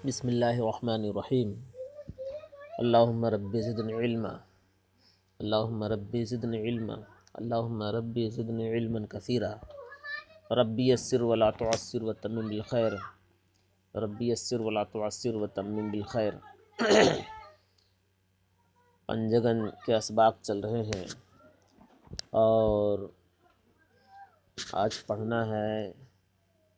بسم اللہ الرحمن الرحیم۔ اللہم ربی زدنی علما، اللہم ربی زدنی علما، اللہم ربی زدنی علما کثیرا، ربی یسر ولا تعسر وتمم بالخیر، ربی یسر ولا تعسر وتمم بالخیر۔ پنجگن کے اسباق چل رہے ہیں اور آج پڑھنا ہے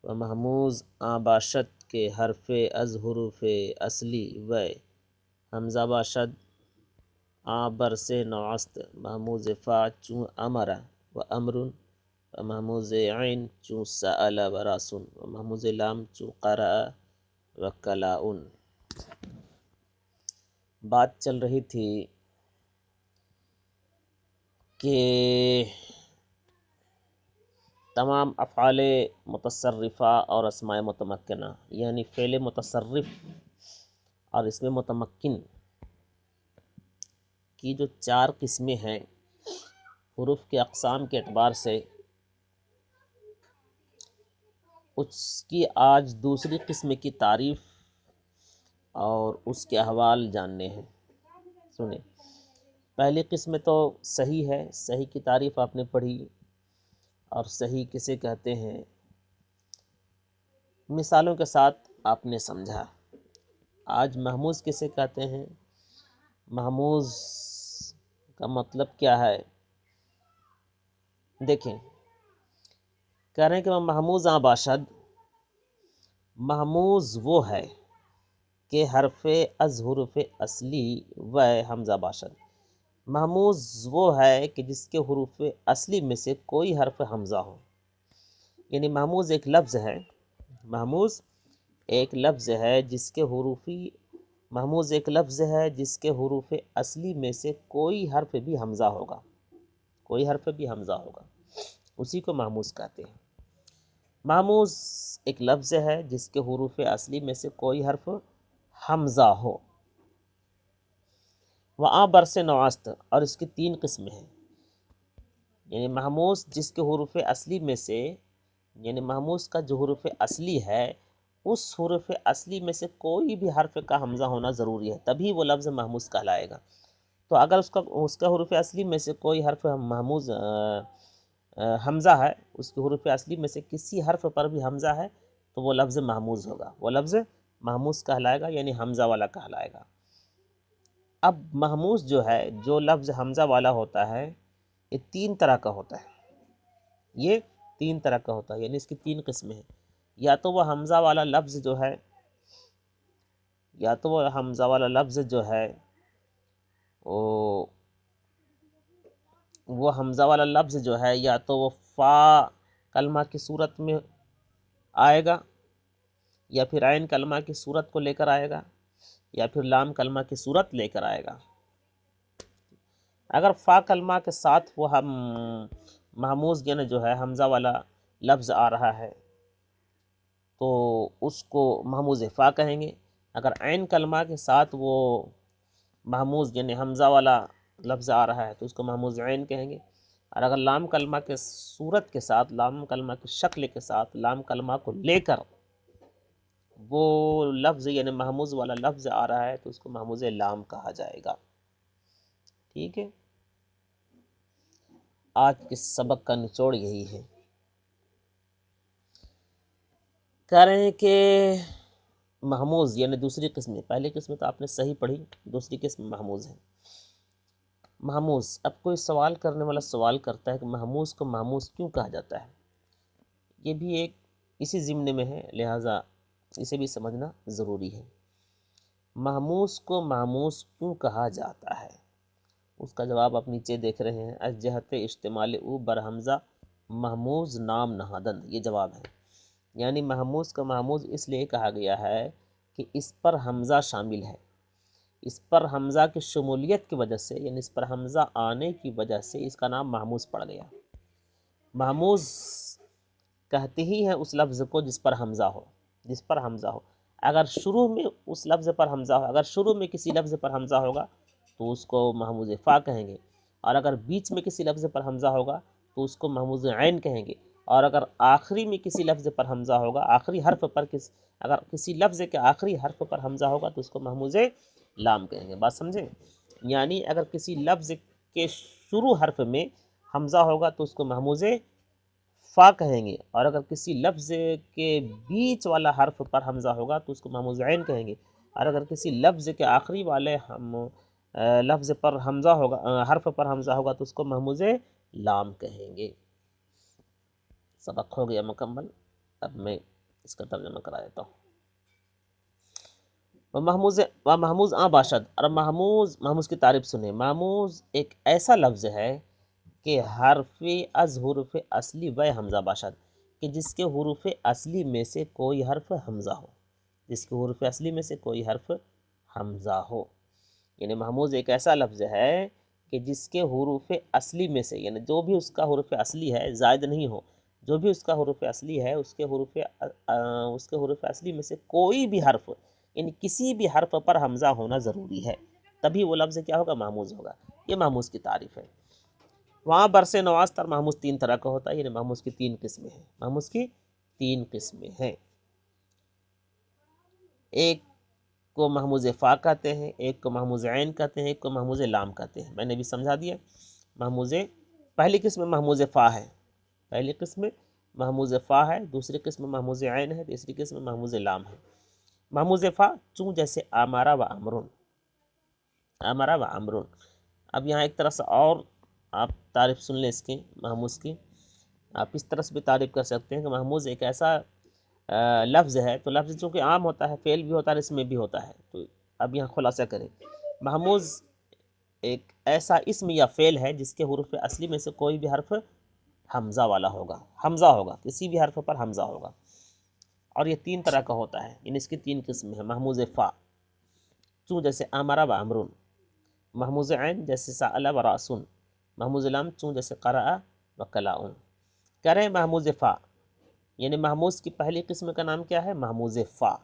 محموز آباشد کے حرف از حروف اصلی و حمزہ باشد برس نوست محموز فا چون امر و امر و محموز عین چون سأل و راسن و محموز لام چون قرأ و کلاؤن۔ بات چل رہی تھی کہ تمام افعال متصرفہ اور اسماء متمکنہ یعنی فعل متصرف اور اسم متمکن کی جو 4 قسمیں ہیں حروف کے اقسام کے اعتبار سے، اس کی آج دوسری قسم کی تعریف اور اس کے احوال جاننے ہیں۔ سنیں، پہلی قسم تو صحیح ہے، صحیح کی تعریف آپ نے پڑھی، اور صحیح کسے کہتے ہیں مثالوں کے ساتھ آپ نے سمجھا۔ آج محموز کسے کہتے ہیں، محموز کا مطلب کیا ہے؟ دیکھیں، کہہ رہے ہیں کہ محموز باشد، محموز وہ ہے کہ حرف از حروف اصلی و حمزہ باشد، محموز وہ ہے کہ جس کے حروف اصلی میں سے کوئی حرف حمزہ ہو۔ یعنی محموز ایک لفظ ہے، محموز ایک لفظ ہے جس کے محموز ایک لفظ ہے جس کے حروف اصلی میں سے کوئی حرف بھی حمزہ ہوگا، کوئی حرف بھی حمزہ ہوگا، اسی کو محموز کہتے ہیں۔ محموز ایک لفظ ہے جس کے حروف اصلی میں سے کوئی حرف حمزہ ہو۔ وہاں برس نواست، اور اس کی 3 قسمیں ہیں۔ یعنی محموز جس کے حروف اصلی میں سے، یعنی محموز کا جو حروف اصلی ہے اس حروف اصلی میں سے کوئی بھی حرف کا حمزہ ہونا ضروری ہے، تبھی وہ لفظ محموز کہلائے گا۔ تو اگر اس کا حروف اصلی میں سے کوئی حرف محموز حمزہ ہے، اس کے حروف اصلی میں سے کسی حرف پر بھی حمزہ ہے تو وہ لفظ محموز ہوگا، وہ لفظ محموز کہلائے گا، یعنی حمزہ والا کہلائے گا۔ اب محموز جو ہے، جو لفظ حمزہ والا ہوتا ہے، یہ 3 طرح کا ہوتا ہے، یہ 3 طرح کا ہوتا ہے، یعنی اس کی 3 قسمیں ہیں۔ یا تو وہ حمزہ والا لفظ جو ہے، یا تو وہ حمزہ والا لفظ جو ہے وہ حمزہ والا لفظ جو ہے یا تو وہ فا کلمہ کی صورت میں آئے گا، یا پھر عین کلمہ کی صورت کو لے کر آئے گا، یا پھر لام کلمہ کی صورت لے کر آئے گا۔ اگر فا کلمہ کے ساتھ وہ محموز یعنی جو ہے حمزہ والا لفظ آ رہا ہے تو اس کو محموز فا کہیں گے۔ اگر عین کلمہ کے ساتھ وہ محموز یعنی حمزہ والا لفظ آ رہا ہے تو اس کو محموز عین کہیں گے۔ اور اگر لام کلمہ کے صورت کے ساتھ، لام کلمہ کی شکل کے ساتھ، لام کلمہ کو لے کر وہ لفظ یعنی محموز والا لفظ آ رہا ہے تو اس کو محموز لام کہا جائے گا۔ ٹھیک ہے، آج کے سبق کا نچوڑ یہی ہے۔ کہہ رہے ہیں کہ محموز یعنی دوسری قسم، پہلی قسم تو آپ نے صحیح پڑھی، دوسری قسم محموز ہے۔ محموز، اب کوئی سوال کرنے والا سوال کرتا ہے کہ محموز کو محموز کیوں کہا جاتا ہے؟ یہ بھی ایک اسی ضمن میں ہے، لہٰذا اسے بھی سمجھنا ضروری ہے۔ محموز کو محموز کیوں کہا جاتا ہے؟ اس کا جواب آپ نیچے دیکھ رہے ہیں، از جہت اشتمال او بر حمزہ محموز نام نہادند، یہ جواب ہے۔ یعنی محموز کا محموز اس لیے کہا گیا ہے کہ اس پر حمزہ شامل ہے، اس پر حمزہ کی شمولیت کی وجہ سے، یعنی اس پر حمزہ آنے کی وجہ سے اس کا نام محموز پڑ گیا۔ محموز کہتے ہی ہیں اس لفظ کو جس پر حمزہ ہو، جس پر حمزہ ہو۔ اگر شروع میں اس لفظ پر حمزہ ہو، اگر شروع میں کسی لفظ پر حمزہ ہوگا تو اس کو محموز فا کہیں گے، اور اگر بیچ میں کسی لفظ پر حمزہ ہوگا تو اس کو محموز عین کہیں گے، اور اگر آخری میں کسی لفظ پر حمزہ ہوگا، آخری حرف پر اگر کسی لفظ کے آخری حرف پر حمزہ ہوگا تو اس کو محموز لام کہیں گے۔ بات سمجھیں؟ یعنی اگر کسی لفظ کے شروع حرف میں حمزہ ہوگا تو اس کو محموز فا کہیں گے، اور اگر کسی لفظ کے بیچ والا حرف پر حمزہ ہوگا تو اس کو محموز عین کہیں گے، اور اگر کسی لفظ کے آخری والے لفظ پر حمزہ ہوگا، حرف پر حمزہ ہوگا تو اس کو محموز لام کہیں گے۔ سبق ہو گیا مکمل، اب میں اس کا ترجمہ کرا دیتا ہوں۔ محموز باشد، اور محموز کی تعریف سنیں۔ محموز ایک ایسا لفظ ہے کہ حرف از حروف اصلی و حمزہ باشد، کہ جس کے حروف اصلی میں سے کوئی حرف حمزہ ہو، جس کے حروف اصلی میں سے کوئی حرف حمزہ ہو۔ یعنی محموز ایک ایسا لفظ ہے کہ جس کے حروف اصلی میں سے، یعنی جو بھی اس کا حروف اصلی ہے زائد نہیں ہو، جو بھی اس کا حروف اصلی ہے اس کے حروف اصلی میں سے کوئی بھی حرف، یعنی کسی بھی حرف پر حمزہ ہونا ضروری ہے، تبھی وہ لفظ کیا ہوگا؟ محموز ہوگا۔ یہ محموز کی تعریف ہے۔ وہاں برس نواز تر محموز 3 طرح کا ہوتا ہے، یعنی محموز کی 3 قسمیں ہیں۔ محموز کی 3 قسمیں ہیں۔ ایک کو محموز فا کہتے ہیں، ایک کو محموز عین کہتے ہیں، ایک کو محموز لام کہتے ہیں۔ میں نے بھی سمجھا دیا۔ پہلی قسم محموز فا ہے، پہلی قسم محموز فا ہے، دوسری قسم محموز عین ہے، تیسری قسم محموز لام ہے۔ محموز فا چوں جیسے آمارا و امرون، آمارا و امرون۔ اب یہاں ایک طرح سے اور آپ تعریف سن لیں اس کی، محموز کی۔ آپ اس طرح سے بھی تعریف کر سکتے ہیں کہ محموز ایک ایسا لفظ ہے، تو لفظ چونکہ عام ہوتا ہے، فعل بھی ہوتا ہے، اس میں بھی ہوتا ہے، تو اب یہاں خلاصہ کریں۔ محموز ایک ایسا اسم یا فعل ہے جس کے حروف اصلی میں سے کوئی بھی حرف حمزہ والا ہوگا، حمزہ ہوگا، کسی بھی حرف پر حمزہ ہوگا، اور یہ 3 طرح کا ہوتا ہے، یعنی اس کی 3 قسم ہیں۔ محموز فا چوں جیسے آمارا و امرون، محموز عین جیسے سأل و راسون، محموز لام چوں جیسے قرأ و کلاؤن۔ کریں محموز فا، یعنی محموز کی پہلی قسم کا نام کیا ہے؟ محموز فا۔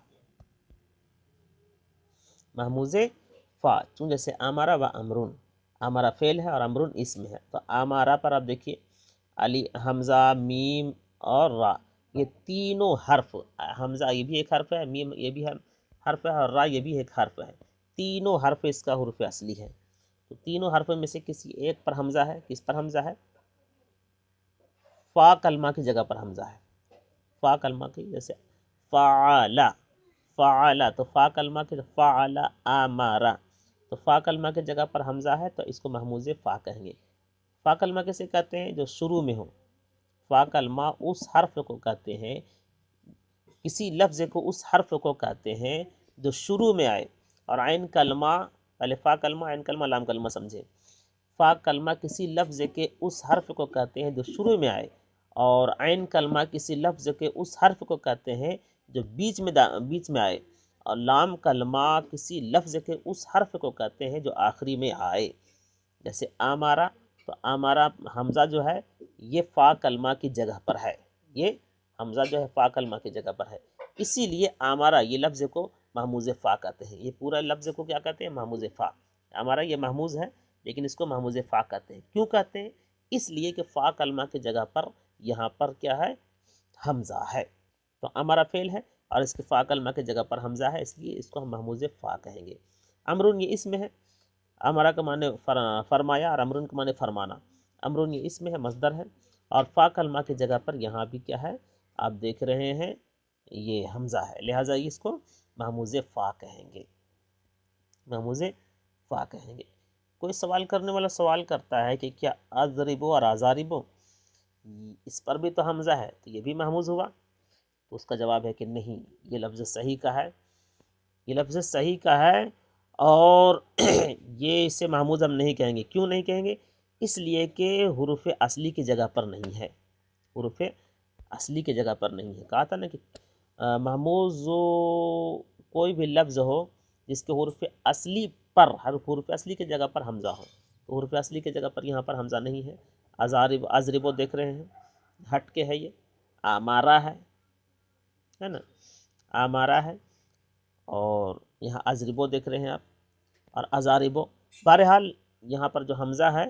محموز فا چوں جیسے آمارا و امرون، آمارا فعل ہے اور امرون اسم ہے، تو آمارا پر آپ دیکھیے علی، حمزہ، میم اور را، یہ تینوں حرف، حمزہ یہ بھی ایک حرف ہے، میم یہ بھی حرف ہے، اور را یہ بھی ایک حرف ہے، تینوں حرف اس کا حروف اصلی ہے۔ تو تینوں حرف میں سے کسی ایک پر حمزہ ہے، کس پر حمزہ ہے؟ فا کلمہ کی جگہ پر حمزہ ہے، فا کلمہ کی، جیسے فعلا، فعلا تو فا کلمہ کی، فعلا آمارا، تو فا کلمہ کی جگہ پر حمزہ ہے تو اس کو محموز فا کہیں گے۔ فا کلمہ کیسے کہتے ہیں؟ جو شروع میں ہو۔ فا کلمہ اس حرف کو کہتے ہیں، کسی لفظ کو اس حرف کو کہتے ہیں جو شروع میں آئے، اور عین کلمہ، پہلے فا کلمہ، عین کلمہ، لام کلمہ سمجھے۔ فا کلمہ کسی لفظ کے اس حرف کو کہتے ہیں جو شروع میں آئے، اور عین کلمہ کسی لفظ کے اس حرف کو کہتے ہیں جو بیچ میں آئے، اور لام کلمہ کسی لفظ کے اس حرف کو کہتے ہیں جو آخری میں آئے۔ جیسے آمارا، تو آمارا حمزہ جو ہے یہ فا کلمہ کی جگہ پر ہے، یہ حمزہ جو ہے فا کلمہ کی جگہ پر ہے، اسی لیے آمارا یہ لفظ کو محموز فا کہتے ہیں۔ یہ پورا لفظ کو کیا کہتے ہیں؟ محموز فا۔ آمارا یہ محموز ہے لیکن اس کو محموز فا کہتے ہیں۔ کیوں کہتے ہیں؟ اس لیے کہ فا کلمہ کی جگہ پر یہاں پر کیا ہے؟ حمزہ ہے، تو آمارا فعل ہے اور اس کے فا کلمہ کی جگہ پر حمزہ ہے، اس لیے اس کو ہم محموز فا کہیں گے۔ امرون یہ اسم ہے، امرا کا معنی فرمایا، اور امرون کا معنی فرمانا۔ امرون یہ اسم ہے، مصدر ہے، اور فا کلمہ کی جگہ پر یہاں بھی کیا ہے؟ آپ دیکھ رہے ہیں یہ حمزہ ہے، لہٰذا اس کو محموز فا کہیں گے، محموز فا کہیں گے۔ کوئی سوال کرنے والا سوال کرتا ہے کہ کیا اضربو اور ازاربو، اس پر بھی تو حمزہ ہے، تو یہ بھی محموز ہوا؟ تو اس کا جواب ہے کہ نہیں، یہ لفظ صحیح کا ہے، یہ لفظ صحیح کا ہے، اور یہ اسے محموز ہم نہیں کہیں گے۔ کیوں نہیں کہیں گے؟ اس لیے کہ حروف اصلی کی جگہ پر نہیں ہے، حروف اصلی کی جگہ پر نہیں ہے۔ کہا تھا نا کہ محموز کوئی بھی لفظ ہو جس کے حروف اصلی پر، حروف اصلی کی جگہ پر حمزہ ہو، تو حروف اصلی کی جگہ پر یہاں پر حمزہ نہیں ہے۔ اضربو دیکھ رہے ہیں، ہٹ کے ہے، یہ آمارا ہے نا، آمارا ہے، اور یہاں اضربو دیکھ رہے ہیں آپ، اور ازاربو۔ بہرحال یہاں پر جو حمزہ ہے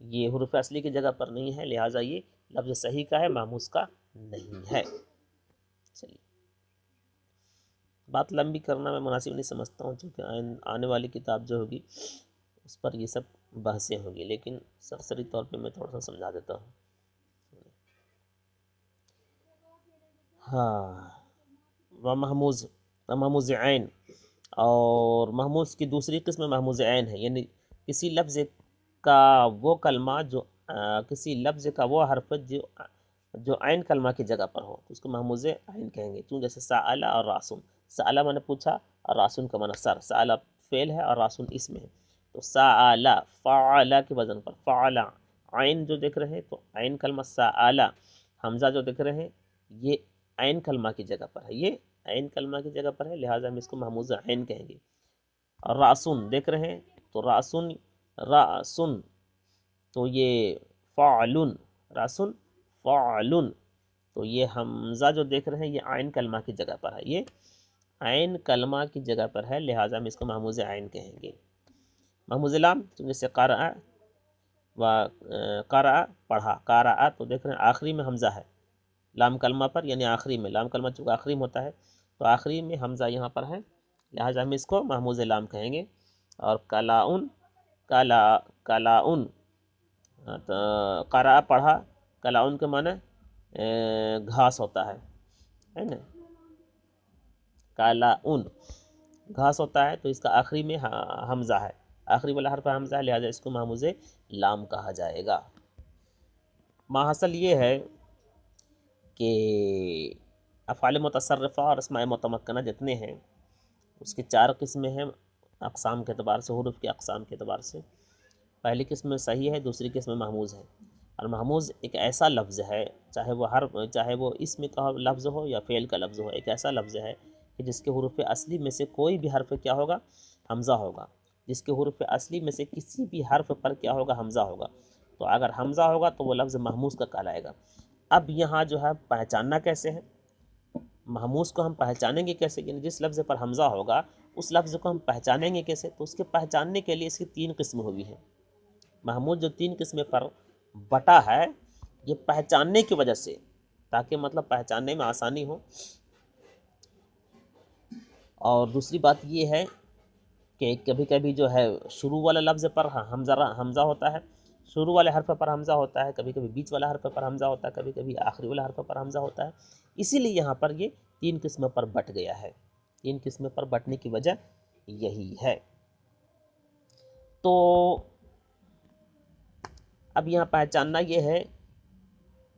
یہ حروف اصلی کی جگہ پر نہیں ہے، لہٰذا یہ لفظ صحیح کا ہے، محموز کا نہیں ہے۔ چلیے، بات لمبی کرنا میں مناسب نہیں سمجھتا ہوں، چونکہ آنے والی کتاب جو ہوگی اس پر یہ سب بحثیں ہوگی، لیکن سرسری طور پہ میں تھوڑا سا سمجھا دیتا ہوں۔ ہاں، محموز عین، اور محموز کی دوسری قسم محموز عین ہے، یعنی کسی لفظ کا وہ کلمہ جو کسی لفظ کا وہ حرف جو عین کلمہ کی جگہ پر ہو، اس کو محموز عین کہیں گے۔ کیوں؟ جیسے سأل اور راسن، سأل میں نے پوچھا، اور راسن کا معنی سر، سأل فعل ہے اور راسن اسم ہے، تو سأل فعل کے وزن پر، فعل عین جو دیکھ رہے ہیں تو عین کلمہ، سأل حمزہ جو دیکھ رہے ہیں یہ عین کلمہ کی جگہ پر ہے، یہ عین کلمہ کی جگہ پر ہے، لہٰذا ہم اس کو محموز عین کہیں گے۔ اور راسن دیکھ رہے ہیں تو راسن تو یہ فعلن، راسن فعلن، تو یہ حمزہ جو دیکھ رہے ہیں یہ عین کلمہ کی جگہ پر ہے، یہ عین کلمہ کی جگہ پر ہے، لہٰذا ہم اس کو محموز عین کہیں گے۔ محموز لام جیسے قرأ و قرأ پڑھا، قرأ تو دیکھ رہے ہیں آخری میں حمزہ ہے لام کلمہ پر، یعنی آخری میں، لام کلمہ چونکہ آخری میں ہوتا ہے تو آخری میں حمزہ یہاں پر ہے، لہٰذا ہم اس کو محموز لام کہیں گے۔ اور کلاؤن، کلاؤن تو قرأ پڑھا، کلاؤن کے معنی گھاس ہوتا ہے نا، کلاؤن گھاس ہوتا ہے، تو اس کا آخری میں حمزہ ہے، آخری والا حرف حمزہ ہے، لہٰذا اس کو محموز لام کہا جائے گا۔ ماحصل یہ ہے کہ افعال متصرفہ اور اسماء متمکنہ جتنے ہیں اس کے 4 قسمیں ہیں اقسام کے اعتبار سے، حروف کے اقسام کے اعتبار سے۔ پہلی قسم میں صحیح ہے، دوسری قسم میں محموز ہے۔ اور محموز ایک ایسا لفظ ہے، چاہے وہ اسم کا لفظ ہو یا فعل کا لفظ ہو، ایک ایسا لفظ ہے کہ جس کے حروف اصلی میں سے کوئی بھی حرف کیا ہوگا؟ حمزہ ہوگا، جس کے حروف اصلی میں سے کسی بھی حرف پر کیا ہوگا؟ حمزہ ہوگا، تو اگر حمزہ ہوگا تو وہ لفظ محموز کا کہلائے گا۔ اب یہاں جو ہے پہچاننا کیسے ہے؟ محموز کو ہم پہچانیں گے کیسے؟ یعنی جس لفظ پر حمزہ ہوگا اس لفظ کو ہم پہچانیں گے کیسے؟ تو اس کے پہچاننے کے لیے اس کی 3 قسمیں ہوئی ہیں۔ محموز جو 3 قسمیں پر بٹا ہے یہ پہچاننے کی وجہ سے، تاکہ مطلب پہچاننے میں آسانی ہو، اور دوسری بات یہ ہے کہ کبھی کبھی جو ہے شروع والے لفظ پر حمزہ ہوتا ہے، شروع والے حرف پر حمزہ ہوتا ہے، کبھی کبھی بیچ والا حرف پر حمزہ ہوتا ہے، کبھی کبھی آخری والا حرف پر حمزہ ہوتا ہے، اسی لیے یہاں پر یہ 3 قسموں پر بٹ گیا ہے۔ 3 قسموں پر بٹنے کی وجہ یہی ہے۔ تو اب یہاں پہچاننا یہ ہے،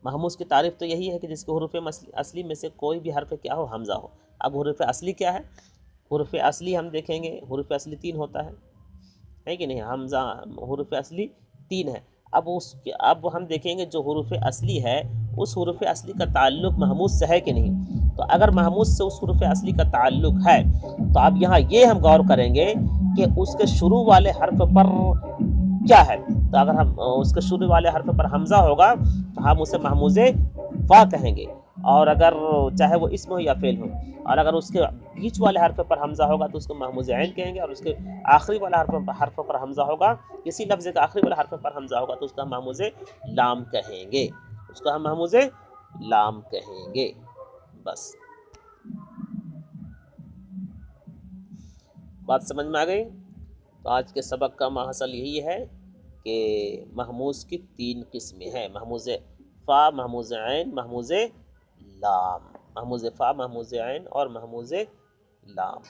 محموز کی تعریف تو یہی ہے کہ جس کے حروف اصلی میں سے کوئی بھی حرف کیا ہو؟ حمزہ ہو۔ اب حروف اصلی کیا ہے؟ حروف اصلی ہم دیکھیں گے، حروف اصلی 3 ہوتا ہے کہ نہیں؟ حمزہ حروف اصلی 3 ہے۔ اب ہم دیکھیں گے جو حروف اصلی ہے اس حروف اصلی کا تعلق محموز سے ہے کہ نہیں، تو اگر محموز سے اس حروف اصلی کا تعلق ہے تو اب یہاں یہ ہم غور کریں گے کہ اس کے شروع والے حرف پر کیا ہے، تو اگر ہم اس کے شروع والے حرف پر حمزہ ہوگا تو ہم اسے محموز فا کہیں گے، اور اگر چاہے وہ اسم ہو یا فعل ہو، اور اگر اس کے بیچ والے حرف پر حمزہ ہوگا تو اس کو محموز عین کہیں گے، اور اس کے آخری والا حرف پر حمزہ ہوگا، کسی لفظ کا آخری والا حرف پر حمزہ ہوگا تو اس کو ہم محموز لام کہیں گے، اس کو ہم محموز لام کہیں گے۔ بس بات سمجھ میں آ گئی؟ تو آج کے سبق کا ماحصل یہی ہے کہ محموز کی 3 قسمیں ہیں، محموز فا، محموز عین، محموز لام، محموز فا، محموز عین اور محموز لام۔